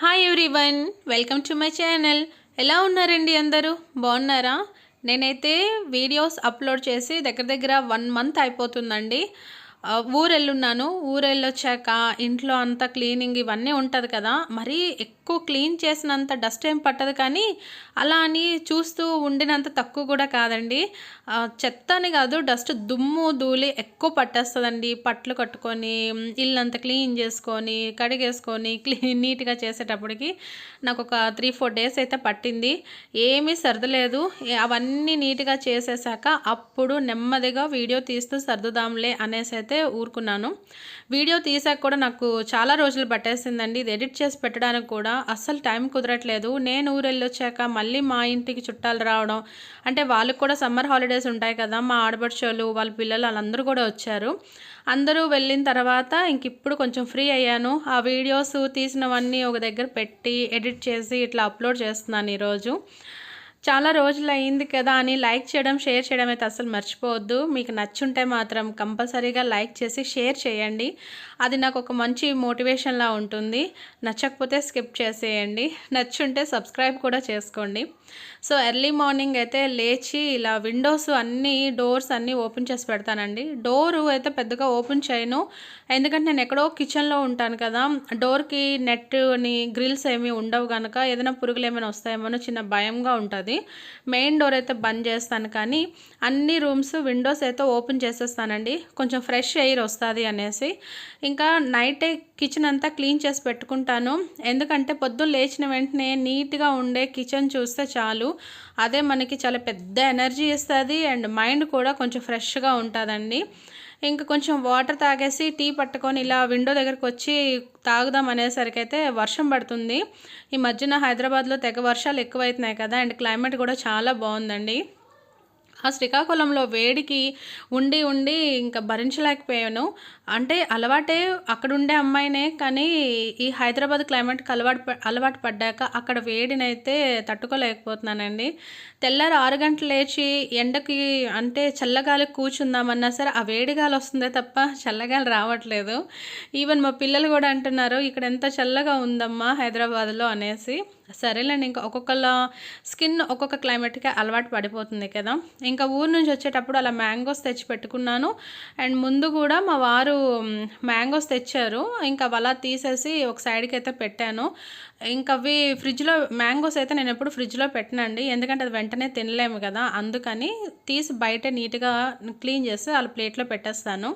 Hi everyone, welcome to my channel. ఎలా ఉన్నారండి అందరూ? బాగున్నారా? నేనైతే వీడియోస్ అప్లోడ్ చేసి దగ్గర దగ్గర 1 మంత్ అయిపోతుందండి. ఊరెళ్ళున్నాను. ఊరెళ్ళొచ్చాక ఇంట్లో అంతా క్లీనింగ్ ఇవన్నీ ఉంటుంది కదా, మరీ ఎక్కువ క్లీన్ చేసినంత డస్ట్ ఏం పట్టదు, కానీ అలా అని చూస్తూ ఉండినంత తక్కువ కూడా కాదండి. చెత్త అని కాదు, డస్ట్ దుమ్ము ధూళి ఎక్కువ పట్టేస్తుందండి. పట్లు కట్టుకొని ఇల్లంతా క్లీన్ చేసుకొని కడిగేసుకొని నీట్గా చేసేటప్పటికి నాకు ఒక 3-4 డేస్ అయితే పట్టింది. ఏమీ సర్దలేదు. అవన్నీ నీట్గా చేసేసాక అప్పుడు నెమ్మదిగా వీడియో తీస్తూ సర్దుదాంలే అనేసి అయితే ఊరుకున్నాను. వీడియో తీసాక కూడా నాకు చాలా రోజులు పట్టేసిందండి. ఇది ఎడిట్ చేసి పెట్టడానికి కూడా అస్సలు టైం కుదరట్లేదు. నేను ఊరెళ్ళొచ్చాక మళ్ళీ మా ఇంటికి చుట్టాలు రావడం, అంటే వాళ్ళకి కూడా సమ్మర్ హాలిడేస్ ఉంటాయి కదా, మా ఆడపడుచోళ్ళు వాళ్ళ పిల్లలు వాళ్ళందరూ కూడా వచ్చారు. అందరూ వెళ్ళిన తర్వాత ఇంక ఇప్పుడు కొంచెం ఫ్రీ అయ్యాను. ఆ వీడియోస్ తీసినవన్నీ ఒక దగ్గర పెట్టి ఎడిట్ చేసి ఇట్లా అప్లోడ్ చేస్తున్నాను ఈరోజు. చాలా రోజులు అయింది కదా అని లైక్ చేయడం, షేర్ చేయడం అయితే అస్సలు మర్చిపోవద్దు. మీకు నచ్చుంటే మాత్రం కంపల్సరీగా లైక్ చేసి షేర్ చేయండి. అది నాకు ఒక మంచి మోటివేషన్లా ఉంటుంది. నచ్చకపోతే స్కిప్ చేసేయండి, నచ్చుంటే సబ్స్క్రైబ్ కూడా చేసుకోండి. సో ఎర్లీ మార్నింగ్ అయితే లేచి ఇలా విండోస్ అన్నీ, డోర్స్ అన్నీ ఓపెన్ చేసి పెడతానండి. డోరు అయితే పెద్దగా ఓపెన్ చేయను, ఎందుకంటే నేను ఎక్కడో కిచెన్లో ఉంటాను కదా, డోర్కి నెట్ని గ్రిల్స్ ఏమీ ఉండవు కనుక ఏదైనా పురుగులు ఏమైనా వస్తాయేమో చిన్న భయంగా ఉంటుంది. మెయిన్ డోర్ అయితే బంద్ చేస్తాను, కానీ అన్ని రూమ్స్ విండోస్ అయితే ఓపెన్ చేసేస్తానండి, కొంచెం ఫ్రెష్ ఎయిర్ వస్తుంది అనేసి. ఇంకా నైటే కిచెన్ అంతా క్లీన్ చేసి పెట్టుకుంటాను. ఎందుకంటే పొద్దున్న లేచిన వెంటనే నీట్గా ఉండే కిచెన్ చూస్తే చాలు, అదే మనకి చాలా పెద్ద ఎనర్జీ ఇస్తుంది అండ్ మైండ్ కూడా కొంచెం ఫ్రెష్గా ఉంటుందండి. ఇంకా కొంచెం వాటర్ తాగేసి టీ పట్టుకొని ఇలా విండో దగ్గరకు వచ్చి తాగుదాం అనేసరికి అయితే వర్షం పడుతుంది. ఈ మధ్యన హైదరాబాద్లో తెగ వర్షాలు ఎక్కువైతున్నాయి కదా, అండ్ క్లైమేట్ కూడా చాలా బాగుందండి. ఆ శ్రీకాకుళంలో వేడికి ఉండి ఉండి ఇంకా భరించలేకపోయాను. అంటే అలవాటే, అక్కడ ఉండే అమ్మాయినే, కానీ ఈ హైదరాబాద్ క్లైమేట్కి అలవాటు పడ్డాక అక్కడ వేడినైతే తట్టుకోలేకపోతున్నానండి. తెల్లారి 6 గంటలు లేచి ఎండకి అంటే చల్లగాలి కూర్చుందామన్నా సరే ఆ వేడిగాలి వస్తుందే తప్ప చల్లగాలి రావట్లేదు. ఈవెన్ మా పిల్లలు కూడా అంటున్నారు, ఇక్కడ ఎంత చల్లగా ఉందమ్మా హైదరాబాద్లో అనేసి. సరేలేండి, ఇంకా ఒక్కొక్కళ్ళ స్కిన్ ఒక్కొక్క క్లైమేట్కి అలవాటు పడిపోతుంది కదా. ఇంకా ఊరు నుంచి వచ్చేటప్పుడు అలా మ్యాంగోస్ తెచ్చి పెట్టుకున్నాను. అండ్ ముందు కూడా మా వారు మ్యాంగోస్ తెచ్చారు, ఇంకా అలా తీసేసి ఒక సైడ్కి అయితే పెట్టాను. ఇంకా అవి ఫ్రిడ్జ్లో, మ్యాంగోస్ అయితే నేను ఎప్పుడు ఫ్రిడ్జ్లో పెట్టనండి, ఎందుకంటే అది వెంటనే తినలేము కదా, అందుకని తీసి బయట నీట్గా క్లీన్ చేసి అలా ప్లేట్లో పెట్టేస్తాను.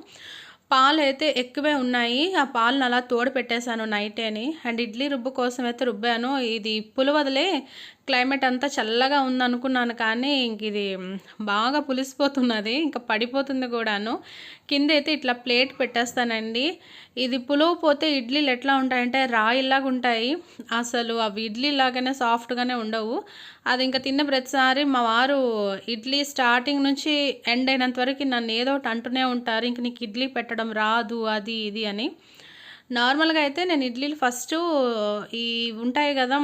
పాలు అయితే ఎక్కువే ఉన్నాయి, ఆ పాలను అలా తోడు పెట్టేశాను నైటేని. అండ్ ఇడ్లీ రుబ్బు కోసం అయితే రుబ్బాను. ఇది పులివదలే, క్లైమేట్ అంతా చల్లగా ఉందనుకున్నాను, కానీ ఇంక ఇది బాగా పులిసిపోతున్నది, ఇంకా పడిపోతుంది కూడాను. కింద అయితే ఇట్లా ప్లేట్ పెట్టేస్తానండి. ఇది పులవపోతే ఇడ్లీలు ఎట్లా ఉంటాయంటే రాయిలాగా ఉంటాయి, అసలు అవి ఇడ్లీ లాగానే సాఫ్ట్గానే ఉండవు. అది ఇంకా తిన్న ప్రతిసారి మా వారు ఇడ్లీ స్టార్టింగ్ నుంచి ఎండ్ అయినంత వరకు నన్ను ఏదో ఒకటి అంటూనే ఉంటారు, ఇంక నీకు ఇడ్లీ పెట్టడం రాదు అది ఇది అని. నార్మల్గా అయితే నేను ఇడ్లీలు ఫస్ట్ ఈ ఉంటాయి కదా,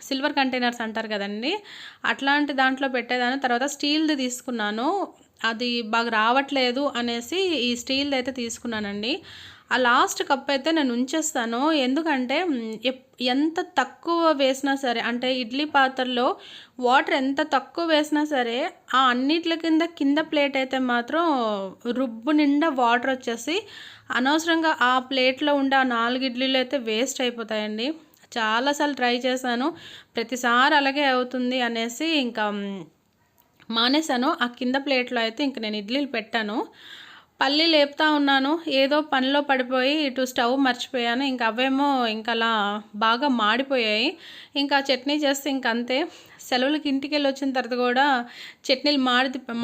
సిల్వర్ కంటైనర్స్ అంటారు కదండి, అట్లాంటి దాంట్లో పెట్టేదాన్ని. తర్వాత స్టీల్ది తీసుకున్నాను, అది బాగా రావట్లేదు అనేసి ఈ స్టీల్ది అయితే తీసుకున్నానండి. ఆ లాస్ట్ కప్ అయితే నేను ఉంచేస్తాను, ఎందుకంటే ఎంత తక్కువ వేసినా సరే, అంటే ఇడ్లీ పాత్రలో వాటర్ ఎంత తక్కువ వేసినా సరే ఆ అన్నిట్ల కింద ప్లేట్ అయితే మాత్రం రుబ్బు నిండా వాటర్ వచ్చేసి అనవసరంగా ఆ ప్లేట్లో ఉండే ఆ 4 ఇడ్లీలు అయితే వేస్ట్ అయిపోతాయండి. చాలాసార్లు ట్రై చేశాను, ప్రతిసారి అలాగే అవుతుంది అనేసి ఇంకా మానేశాను. ఆ కింద ప్లేట్లో అయితే ఇంక నేను ఇడ్లీలు పెట్టాను. పల్లీలు లేపుతా ఉన్నాను, ఏదో పనిలో పడిపోయి ఇటు స్టవ్ మర్చిపోయాను. ఇంక అవేమో ఇంకా అలా బాగా మాడిపోయాయి. ఇంకా చట్నీ చేస్తే ఇంక అంతే. సెలవులకి ఇంటికి వెళ్ళి వచ్చిన తర్వాత కూడా చట్నీలు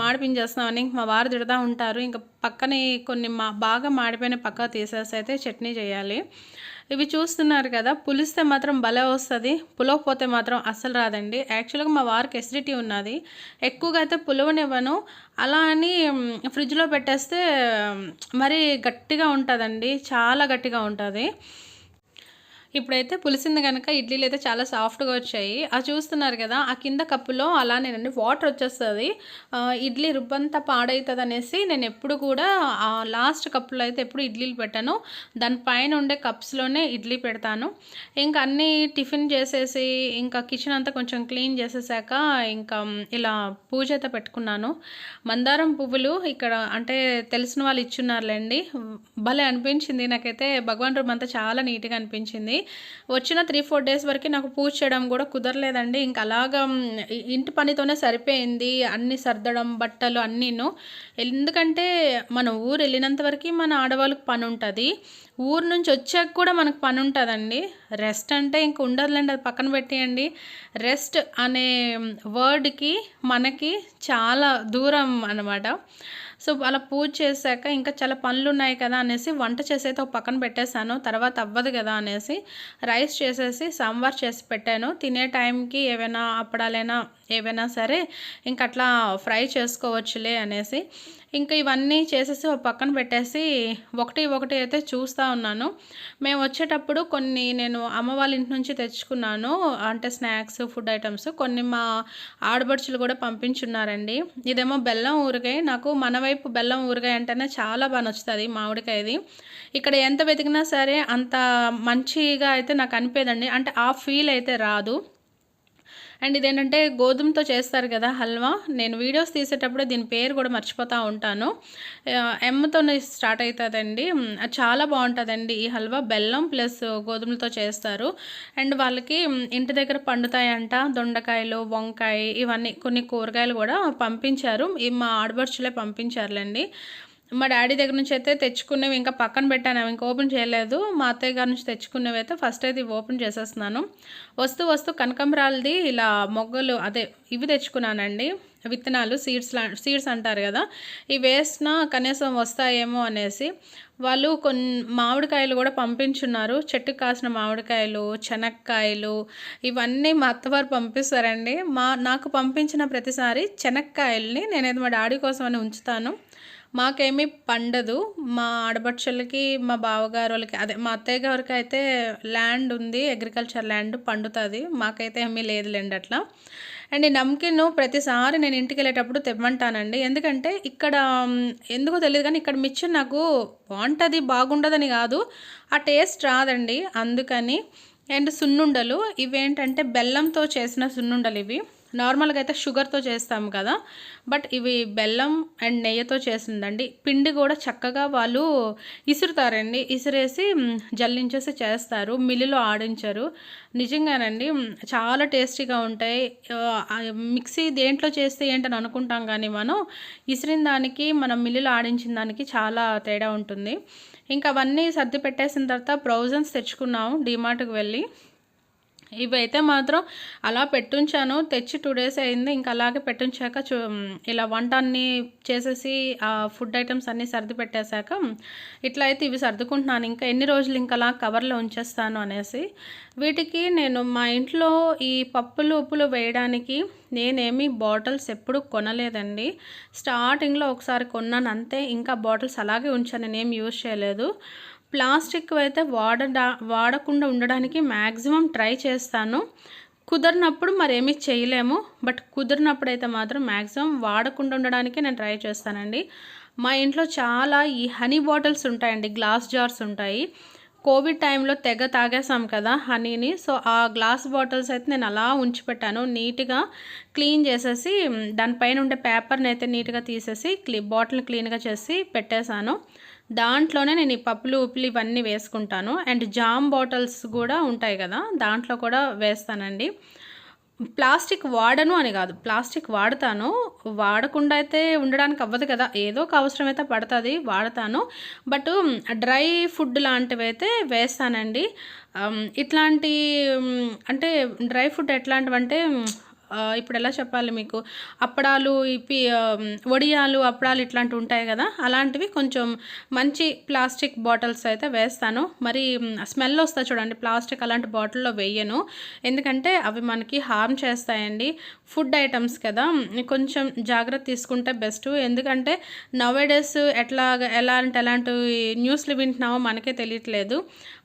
మాడిపించేస్తున్నామని మా వారు తిడతా ఉంటారు. ఇంకా పక్కనే కొన్ని బాగా మాడిపోయిన పక్క తీసేసి అయితే చట్నీ చేయాలి. ఇవి చూస్తున్నారు కదా, పులిస్తే మాత్రం భలే వస్తుంది, పులవపోతే మాత్రం అస్సలు రాదండి. యాక్చువల్గా మా వారికి ఎసిడిటీ ఉన్నది, ఎక్కువగా అయితే పులవనివ్వను. అలా అని ఫ్రిడ్జ్లో పెట్టేస్తే మరీ గట్టిగా ఉంటుందండి, చాలా గట్టిగా ఉంటుంది. ఇప్పుడైతే పులిసింది గనక ఇడ్లీలయితే చాలా సాఫ్ట్‌గా వచ్చాయి. చూస్తున్నారు గదా! ఆ కింద కప్పులో అలానేనండి వాటర్ వచ్చేస్తది. ఇడ్లీ రుబ్బంతా పాడైతదనేసి నేనెప్పుడు కూడా లాస్ట్ కప్‌లో అయితే ఎప్పుడు ఇడ్లీలు పెట్టను. దాని పైన ఉండే కప్స్‌లోనే ఇడ్లీ పెడతాను. ఇంక అన్నీ టిఫిన్ చేసేసి, ఇంకా కిచెన్ అంతా కొంచెం క్లీన్ చేసేసాక, ఇంకా ఇలా పూజ అయితే పెట్టుకున్నాను. మందారం పువ్వులు ఇక్కడ అంటే తెలిసిన వాళ్ళు ఇచ్చున్నారులెండి. భలే అనిపించింది నాకైతే. భగవాన్ రూమ్ అంతా చాలా నీట్‌గా అనిపించింది. వచ్చిన 3, 4 డేస్ వరకి నాకు పూజ చేయడం గూడా కుదరలేదండి. ఇంక అలాగా ఇంటి పనితోనే సరిపోయింది. అన్నీ సర్దడం, బట్టలు అన్నీను. ఎందుకంటే మనం ఊరెళ్ళినంత వరకి మన ఆడవాళ్ళకి పనుంటది. ఊరు నుంచి వచ్చాక కూడా మనకు పనుంటదండి. రెస్ట్ అంటే ఇంక ఉండదులెండి, అది పక్కన పెట్టేయండి. రెస్ట్ అనే వర్డ్‌కి మనకి చాలా దూరం అనమాట. సో, అలా పూజ చేశాక ఇంకా చాలా పనులున్నాయి కదా అనేసి వంట చేసైతే ఒక పక్కన పెట్టేశాను. తర్వాత అవ్వదు గదా అనేసి రైస్ చేసేసి సాంబార్ చేసి పెట్టాను. తినే టైంకి ఏవైనా అప్పడాలైనా ఏవైనా సరే ఇంకట్లా ఫ్రై చేసుకోవచ్చులే అనేసి. ఇంకా ఇవన్నీ చేసేసి ఒక పక్కన పెట్టేసి ఒకటి ఒకటి అయితే చూస్తా ఉన్నాను. మేము వచ్చేటప్పుడు కొన్ని నేను అమ్మ వాళ్ళ ఇంటి నుంచి తెచ్చుకున్నాను. అంటే స్నాక్స్, ఫుడ్ ఐటెమ్స్ కొన్ని మా ఆడపడుచులు కూడా పంపించున్నారండి. ఇదేమో బెల్లం ఊరగాయ. నాకు మన వైపు బెల్లం ఊరగాయ అంటేనే చాలా బా నచ్చుతది, మామిడికాయది. ఇక్కడ ఎంత వెతికినా సరే అంత మంచిగా అయితే నాకు అనిపియదండి. అంటే ఆ ఫీల్ అయితే రాదు. అండ్ ఇదేంటంటే గోధుమతో చేస్తారు కదా హల్వా. నేను వీడియోస్ తీసేటప్పుడే దీని పేరు కూడా మర్చిపోతూ ఉంటాను. ఎమ్‌తోనే స్టార్ట్ అవుతుందండి. అది చాలా బాగుంటుందండి ఈ హల్వా. బెల్లం ప్లస్ గోధుమలతో చేస్తారు. అండ్ వాళ్ళకి ఇంటి దగ్గర పండుతాయంట దొండకాయలు, వంకాయ, ఇవన్నీ కొన్ని కూరగాయలు కూడా పంపించారు. ఇవి మా ఆడపడుచులే పంపించారులేండి. మా డ్యాడీ దగ్గర నుంచి అయితే తెచ్చుకునేవి ఇంకా పక్కన పెట్టాను. అవి ఇంకా ఓపెన్ చేయలేదు. మా అత్తయ్య గారి నుంచి తెచ్చుకునేవి అయితే ఫస్ట్ అయితే ఇవి ఓపెన్ చేసేస్తున్నాను. వస్తూ కనకాంబరాలది ఇలా మొగ్గలు అదే ఇవి తెచ్చుకున్నానండి. విత్తనాలు, సీడ్స్ అంటారు కదా. ఇవి వేసినా కనీసం వస్తాయేమో అనేసి. వాళ్ళు మామిడికాయలు కూడా పంపించున్నారు. చెట్టుకు కాసిన మామిడికాయలు, చెనక్కాయలు, ఇవన్నీ మా అత్తవారు పంపిస్తారండి. నాకు పంపించిన ప్రతిసారి చెనక్కాయల్ని నేనైతే మా డాడీ కోసం అని ఉంచుతాను. మాకేమీ పండదు. మా ఆడపడుచులకి, మా బావగారోళ్ళకి అదే మా అత్తయ్య గారికి అయితే ల్యాండ్ ఉంది. అగ్రికల్చర్ ల్యాండ్ పండుతది. మాకైతే ఏమీ లేదులెండి అట్లా. అండ్ ఈ నమ్కిన్ ప్రతిసారి నేను ఇంటికెళ్ళేటప్పుడు తెమ్మంటానండి. ఎందుకంటే ఇక్కడ ఎందుకో తెలీదు కానీ ఇక్కడ మిక్చర్ నాకు బావుంటది, బాగుండదని కాదు. ఆ టేస్ట్ రాదండి. అందుకని. అండ్ సున్నుండలు ఇవేంటంటే బెల్లంతో చేసిన సున్నుండలివి. నార్మల్‌గా అయితే షుగర్‌తో చేస్తాం కదా. బట్ ఇవి బెల్లం అండ్ నెయ్యితో చేసిందండి. పిండి కూడా చక్కగా వాళ్ళు ఇసురుతారండి. ఇసిరేసి జల్లించేసి చేస్తారు. మిల్లులో ఆడించరు. నిజంగానండి చాలా టేస్టీగా ఉంటాయి. మిక్సీ దేంట్లో చేస్తే ఏంటని అనుకుంటాం కానీ మనం ఇసిరిన దానికి, మనం మిల్లులో ఆడించిన దానికి చాలా తేడా ఉంటుంది. ఇంకా అవన్నీ సర్ది పెట్టేసిన తర్వాత ప్రొవిజన్స్ తెచ్చుకున్నాము డీమార్ట్‌కి వెళ్ళి. ఇవైతే మాత్రం అలా పెట్టుంచాను. తెచ్చి 2 డేస్ అయింది. ఇంక అలాగే పెట్టుంచాక ఇలా వంట అన్నీ చేసేసి ఫుడ్ ఐటెమ్స్ అన్నీ సర్ది పెట్టేశాక ఇట్లా అయితే ఇవి సర్దుకుంటున్నాను. ఇంకా ఎన్ని రోజులు ఇంకా అలా కవర్లో ఉంచేస్తాను అనేసి. వీటికి నేను మా ఇంట్లో ఈ పప్పులు, ఉప్పులు వేయడానికి నేనేమి బాటిల్స్ ఎప్పుడు కొనలేదండి. స్టార్టింగ్‌లో ఒకసారి కొన్నాను అంతే. ఇంకా బాటిల్స్ అలాగే ఉంచాను. నేనేం యూజ్ చేయలేదు. ప్లాస్టిక్‌వి అయితే వాడకుండా ఉండడానికి మ్యాక్సిమం ట్రై చేస్తాను. కుదరనప్పుడు మరేమీ చేయలేము. బట్ కుదిరినప్పుడైతే మాత్రం మ్యాక్సిమం వాడకుండా ఉండడానికే నేను ట్రై చేస్తానండి. మా ఇంట్లో చాలా ఈ హనీ బాటిల్స్ ఉంటాయండి. గ్లాస్ జార్స్ ఉంటాయి. కోవిడ్ టైంలో తెగ తాగేసాం కదా హనీని. సో, ఆ గ్లాస్ బాటిల్స్ అయితే నేను అలా ఉంచిపెట్టాను. నీట్‌గా క్లీన్ చేసేసి దానిపైన ఉండే పేపర్‌ని అయితే నీట్‌గా తీసేసి బాటిల్‌ని క్లీన్‌గా చేసి పెట్టేశాను. దాంట్లోనే నేను ఈ పప్పులు, ఉప్పులు ఇవన్నీ వేసుకుంటాను. అండ్ జామ్ బాటిల్స్ కూడా ఉంటాయి కదా, దాంట్లో కూడా వేస్తానండి. ప్లాస్టిక్ వాడను అని కాదు, ప్లాస్టిక్ వాడతాను. వాడకుండా అయితే ఉండడానికి అవ్వదు కదా, ఏదో ఒక అవసరం అయితే పడుతుంది, వాడతాను. బట్ డ్రై ఫుడ్ లాంటివి అయితే వేస్తానండి. ఇట్లాంటి అంటే డ్రై ఫుడ్ ఎట్లాంటివంటే ఇప్పుడు ఎలా చెప్పాలి మీకు, అప్పడాలు, వడియాలు, అప్పడాలు ఇట్లాంటివి ఉంటాయి కదా, అలాంటివి కొంచెం మంచి ప్లాస్టిక్ బాటిల్స్ అయితే వేస్తాను. మరి స్మెల్ వస్తుంది చూడండి, ప్లాస్టిక్ అలాంటి బాటిల్లో వేయను. ఎందుకంటే అవి మనకి హార్మ్ చేస్తాయండి. ఫుడ్ ఐటమ్స్ కదా, కొంచెం జాగ్రత్త తీసుకుంటే బెస్ట్. ఎందుకంటే నవేడేస్ ఎలాంటి న్యూస్లు వింటున్నామో మనకే తెలియట్లేదు.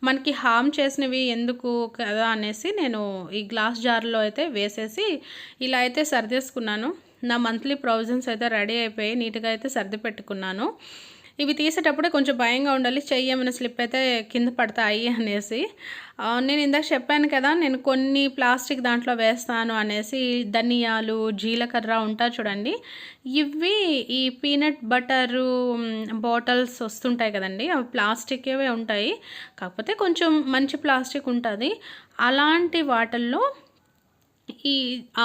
మనకి హార్మ్ చేసినవి ఎందుకు కదా అనేసి నేను ఈ గ్లాస్ జార్లో అయితే వేసేసి ఇలా అయితే సర్దేసుకున్నాను. నా మంత్లీ ప్రొవిజన్స్ అయితే రెడీ అయిపోయి నీట్గా అయితే సర్ది పెట్టుకున్నాను. ఇవి తీసేటప్పుడే కొంచెం భయంగా ఉండాలి, చెయ్యి ఏమైనా స్లిప్ అయితే కింద పడతాయి అనేసి. నేను ఇందాక చెప్పాను కదా, నేను కొన్ని ప్లాస్టిక్ దాంట్లో వేస్తాను అనేసి. ధనియాలు, జీలకర్ర ఉంటాయి చూడండి, ఇవి ఈ పీనట్ బటరు బాటిల్స్ వస్తుంటాయి కదండి, అవి ప్లాస్టిక్వే ఉంటాయి, కాకపోతే కొంచెం మంచి ప్లాస్టిక్ ఉంటుంది. అలాంటి వాటిల్లో ఈ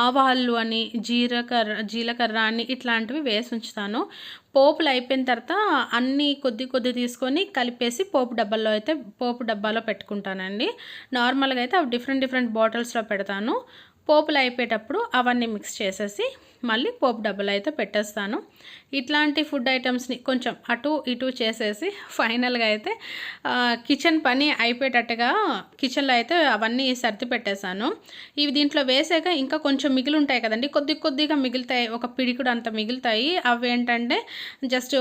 ఆవాలు అని, జీలకర్ర అని ఇట్లాంటివి వేసి ఉంచుతాను. పోపులు అయిపోయిన తర్వాత అన్నీ కొద్ది కొద్ది తీసుకొని కలిపేసి పోపు డబ్బాలో పెట్టుకుంటానండి. నార్మల్గా అయితే అవి డిఫరెంట్ బాటిల్స్లో పెడతాను. పోపులు అయిపోయేటప్పుడు అవన్నీ మిక్స్ చేసేసి మళ్ళీ పోపు డబ్బాలో అయితే పెట్టేస్తాను. ఇట్లాంటి ఫుడ్ ఐటమ్స్ని కొంచెం అటు ఇటు చేసేసి ఫైనల్గా అయితే కిచెన్ పని అయిపోయేటట్టుగా కిచెన్లో అయితే అవన్నీ సర్ది పెట్టేశాను. ఇవి దీంట్లో వేసాక ఇంకా కొంచెం మిగిలి ఉంటాయి కదండి, కొద్దిగా మిగులుతాయి, ఒక పిడికుడు అంత మిగులుతాయి. అవి ఏంటంటే జస్ట్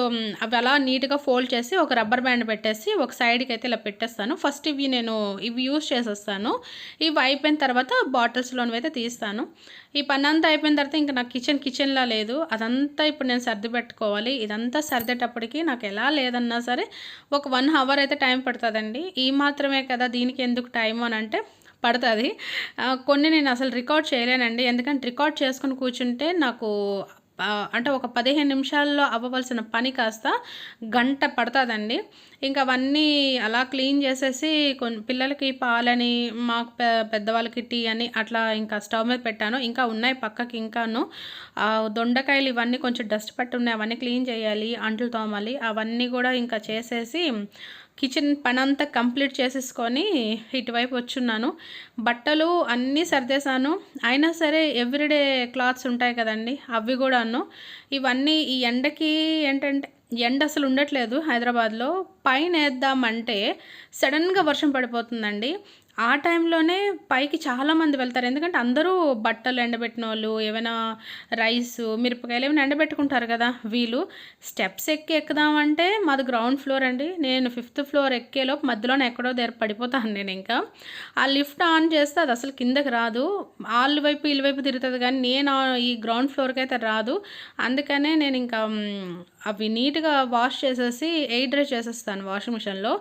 అవి అలా నీట్గా ఫోల్డ్ చేసి ఒక రబ్బర్ బ్యాండ్ పెట్టేసి ఒక సైడ్కి అయితే ఇలా పెట్టేస్తాను. ఫస్ట్ ఇవి యూస్ చేసేస్తాను. ఇవి అయిపోయిన తర్వాత బాటిల్స్లోనివి అయితే తీస్తాను. ఈ పని అంతా అయిపోయిన తర్వాత ఇంకా నాకు కిచెన్లా లేదు, అదంతా ఇప్పుడు నేను సర్ది పెట్టుకోవాలి. ఇదంతా సర్దేటప్పటికి నాకు ఎలా లేదన్నా సరే ఒక 1 అవర్ అయితే టైం పడుతుందండి. ఈ మాత్రమే కదా, దీనికి ఎందుకు టైం అని అంటే పడుతుంది. కొన్ని నేను అసలు రికార్డ్ చేయలేనండి, ఎందుకంటే రికార్డ్ చేసుకుని కూర్చుంటే నాకు అంటే ఒక 15 నిమిషాల్లో అవ్వవలసిన పని కాస్త గంట పడుతుందండి. ఇంకా అవన్నీ అలా క్లీన్ చేసేసి పిల్లలకి పాలని, మాకు పెద్దవాళ్ళకి టీ అని అట్లా ఇంకా స్టవ్ మీద పెట్టాను. ఇంకా ఉన్నాయి పక్కకి, ఇంకాను దొండకాయలు ఇవన్నీ కొంచెం డస్ట్ పట్టి ఉన్నాయి, అవన్నీ క్లీన్ చేయాలి, అంట్లు తోమాలి, అవన్నీ కూడా ఇంకా చేసేసి కిచెన్ పని అంతా కంప్లీట్ చేసేసుకొని ఇటువైపు వచ్చున్నాను. బట్టలు అన్నీ సర్దేశాను. అయినా సరే ఎవ్రీడే క్లాత్స్ ఉంటాయి కదండి, అవి కూడాను. ఇవన్నీ ఈ ఎండకి ఏంటంటే ఎండ అసలు ఉండట్లేదు హైదరాబాద్లో. పైన వేద్దామంటే సడన్గా వర్షం పడిపోతుందండి. ఆ టైంలోనే పైకి చాలామంది వెళ్తారు, ఎందుకంటే అందరూ బట్టలు ఎండబెట్టిన వాళ్ళు, ఏమైనా రైసు, మిరపకాయలు ఏమైనా ఎండబెట్టుకుంటారు కదా. వీళ్ళు స్టెప్స్ ఎక్కుదామంటే మాది గ్రౌండ్ ఫ్లోర్ అండి, నేను 5th ఫ్లోర్ ఎక్కేలోపు మధ్యలోనే ఎక్కడో దగ్గర పడిపోతాను. నేను ఇంకా ఆ లిఫ్ట్ ఆన్ చేస్తే అది అసలు కిందకి రాదు, వాళ్ళ వైపు వీళ్ళ వైపు తిరుగుతుంది, కానీ నేను ఈ గ్రౌండ్ ఫ్లోర్కి అయితే రాదు. అందుకనే నేను ఇంకా అవి నీట్గా వాష్ చేసేసి ఎయిర్ డ్రై చేసేస్తాను వాషింగ్ మిషన్లో.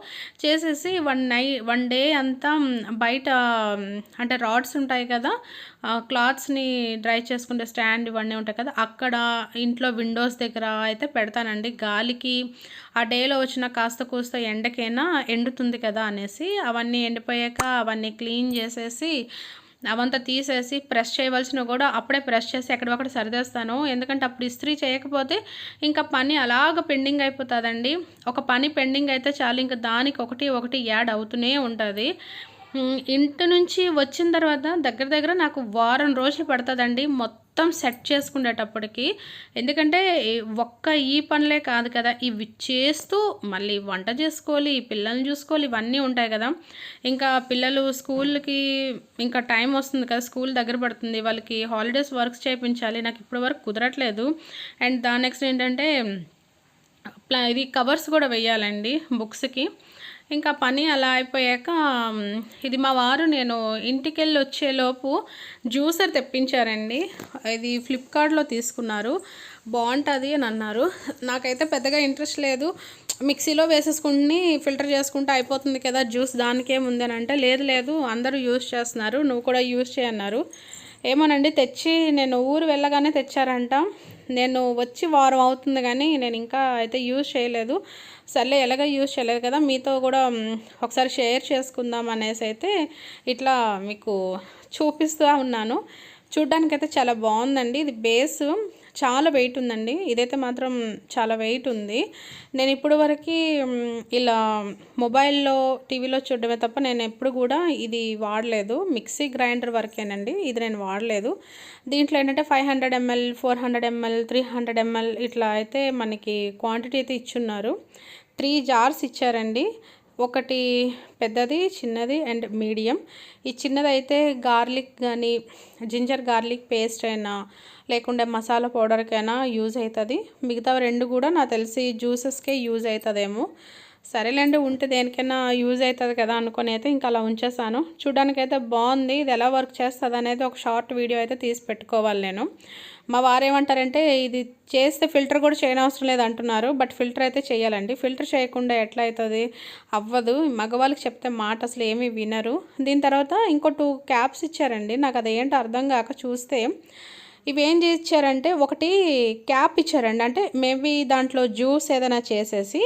చేసేసి 1 డే అంతా బయట అంటే రాడ్స్ ఉంటాయి కదా, క్లాత్స్ని డ్రై చేసుకుంటే స్టాండ్ ఇవన్నీ ఉంటాయి కదా, అక్కడ ఇంట్లో విండోస్ దగ్గర అయితే పెడతానండి. గాలికి ఆ డేలో వచ్చిన కాస్త కూస్త ఎండకైనా ఎండుతుంది కదా అనేసి. అవన్నీ ఎండిపోయాక అవన్నీ క్లీన్ చేసేసి అవంతా తీసేసి ప్రెస్ చేయవలసినవి కూడా అప్పుడే ప్రెస్ చేసి ఎక్కడొక్కడ సరిదేస్తాను. ఎందుకంటే అప్పుడు ఇస్త్రీ చేయకపోతే ఇంకా పని అలాగ పెండింగ్ అయిపోతుందండి. ఒక పని పెండింగ్ అయితే చాలు, ఇంకా దానికి ఒకటి యాడ్ అవుతూనే ఉంటుంది. ఇంటి నుంచి వచ్చిన తర్వాత దగ్గర నాకు వారం రోజులు పడుతుందండి మొత్తం సెట్ చేసుకునేటప్పటికి. ఎందుకంటే ఈ పనులే కాదు కదా, ఇవి చేస్తూ మళ్ళీ వంట చేసుకోవాలి, పిల్లల్ని చూసుకోవాలి, ఇవన్నీ ఉంటాయి కదా. ఇంకా పిల్లలు స్కూల్కి ఇంకా టైం వస్తుంది కదా, స్కూల్ దగ్గర పడుతుంది, వాళ్ళకి హాలిడేస్ వర్క్స్ చేయించాలి, నాకు ఇప్పటి వరకు కుదరట్లేదు. అండ్ దాని నెక్స్ట్ ఏంటంటే ఇది కవర్స్ కూడా వేయాలండి బుక్స్కి. ఇంకా పని అలా అయిపోయాక ఇది మా వారు నేను ఇంటికెళ్ళి వచ్చేలోపు జ్యూసర్ తెప్పించారండి. ఇది ఫ్లిప్కార్ట్లో తీసుకున్నారు, బాగుంటుంది అని అన్నారు. నాకైతే పెద్దగా ఇంట్రెస్ట్ లేదు, మిక్సీలో వేసేసుకుని ఫిల్టర్ చేసుకుంటే అయిపోతుంది కదా జ్యూస్, దానికేముంది అని అంటే లేదు అందరూ యూజ్ చేస్తున్నారు, నువ్వు కూడా యూజ్ చేయన్నారు. ఏమోనండి, నేను ఊరు వెళ్ళగానే తెచ్చారంట. నేను వచ్చి వారం అవుతుంది కానీ నేను ఇంకా అయితే యూజ్ చేయలేదు. సర్లే ఎలాగ యూజ్ చేయలేదు కదా, మీతో కూడా ఒకసారి షేర్ చేసుకుందాం అనేసి అయితే ఇట్లా మీకు చూపిస్తూ ఉన్నాను. చూడ్డానికైతే చాలా బాగుందండి. ఇది బేస్ చాలా వెయిట్ ఉందండి. ఇదైతే మాత్రం చాలా వెయిట్ ఉంది. నేను ఇప్పుడు వరకు ఇలా మొబైల్లో టీవీలో చూడడమే తప్ప నేను ఎప్పుడు కూడా ఇది వాడలేదు. మిక్సీ గ్రైండర్ వరకేనండి, ఇది నేను వాడలేదు. దీంట్లో ఏంటంటే 500 ml 400 ml 300 ml ఇట్లా అయితే మనకి క్వాంటిటీ అయితే ఇచ్చున్నారు. 3 జార్స్ ఇచ్చారండి. ఒకటి పెద్దది, చిన్నది అండ్ మీడియం. ఈ చిన్నదైతే గార్లిక్ కానీ జింజర్ గార్లిక్ పేస్ట్ అయినా లేకుంటే మసాలా పౌడర్కైనా యూజ్ అవుతుంది. మిగతా 2 కూడా నాకు తెలిసి జ్యూసెస్కే యూజ్ అవుతుందేమో. సరేలేండి, ఉంటే దేనికైనా యూజ్ అవుతుంది కదా అనుకొని అయితే ఇంకా అలా ఉంచేసాను. చూడడానికైతే బాగుంది. ఇది ఎలా వర్క్ చేస్తుంది అనేది ఒక షార్ట్ వీడియో అయితే తీసి పెట్టుకోవాలి నేను. మా వారు ఏమంటారంటే ఇది చేస్తే ఫిల్టర్ కూడా చేయనవసరం లేదు అంటున్నారు. బట్ ఫిల్టర్ అయితే చేయాలండి. ఫిల్టర్ చేయకుండా ఎట్లా అవుతుంది, అవ్వదు. మగవాళ్ళకి చెప్తే మాట అసలు ఏమీ వినరు. దీని తర్వాత ఇంకో 2 క్యాప్స్ ఇచ్చారండి. నాకు అదేంటో అర్థం కాక చూస్తే ఇవేం ఇచ్చారంటే ఒకటి క్యాప్ ఇచ్చారండి. అంటే మేబీ దాంట్లో జ్యూస్ ఏదైనా చేసేసి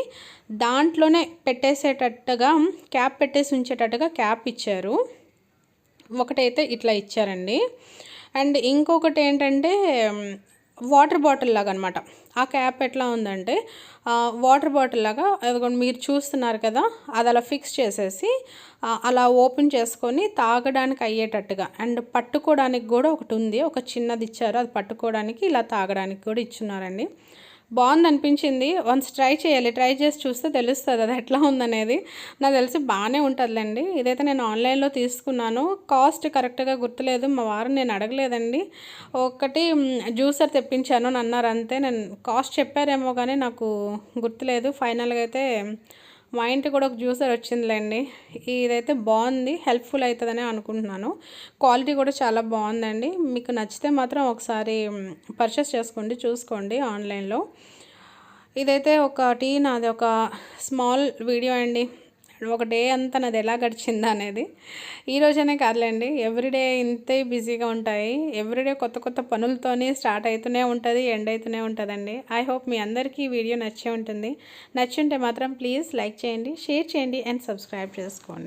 దాంట్లోనే పెట్టేసేటట్టుగా క్యాప్ పెట్టేసి ఉంచేటట్టుగా క్యాప్ ఇచ్చారు. ఒకటైతే ఇట్లా ఇచ్చారండి. అండ్ ఇంకొకటి ఏంటంటే వాటర్ బాటిల్ లాగా అనమాట. ఆ క్యాప్ ఎట్లా ఉందంటే వాటర్ బాటిల్ లాగా అదిగోండి మీరు చూస్తున్నారు కదా, అది అలా ఫిక్స్ చేసేసి అలా ఓపెన్ చేసుకొని తాగడానికి అయ్యేటట్టుగా అండ్ పట్టుకోవడానికి కూడా ఒకటి ఉంది. ఒక చిన్నది ఇచ్చారు, అది పట్టుకోవడానికి, ఇలా తాగడానికి కూడా ఇచ్చున్నారండి. బాగుంది అనిపించింది. వన్స్ ట్రై చేయాలి. ట్రై చేసి చూస్తే తెలుస్తుంది అది ఎట్లా ఉందనేది. నాకు తెలిసి బాగానే ఉంటుందిలేండి. ఇదైతే నేను ఆన్లైన్లో తీసుకున్నాను. కాస్ట్ కరెక్ట్గా గుర్తులేదు. మా వారు నేను అడగలేదండి. ఒకటి జ్యూసర్ తెప్పించాను అని అన్నారు అంతే. నేను కాస్ట్ చెప్పారేమో కానీ నాకు గుర్తులేదు. ఫైనల్గా అయితే మా ఇంటికి కూడా ఒక జ్యూసర్ వచ్చిందిలేండి. ఇదైతే బాగుంది, హెల్ప్ఫుల్ అవుతుందని అనుకుంటున్నాను. క్వాలిటీ కూడా చాలా బాగుందండి. మీకు నచ్చితే మాత్రం ఒకసారి పర్చేస్ చేసుకోండి, చూసుకోండి ఆన్లైన్లో. ఇదైతే ఒకటి నాది ఒక స్మాల్ వీడియో అండి. ఒక డే అంతా నాది ఎలా గడిచిందా అనేది. ఈరోజనే కాదులేండి, ఎవ్రీడే ఇంతే బిజీగా ఉంటాయి. ఎవ్రీడే కొత్త కొత్త పనులతోనే స్టార్ట్ అవుతూనే ఉంటుంది, ఎండ్ అవుతూనే ఉంటుందండి. ఐ హోప్ మీ అందరికీ ఈ వీడియో నచ్చే ఉంటుంది. నచ్చుంటే మాత్రం ప్లీజ్ లైక్ చేయండి, షేర్ చేయండి అండ్ సబ్స్క్రైబ్ చేసుకోండి.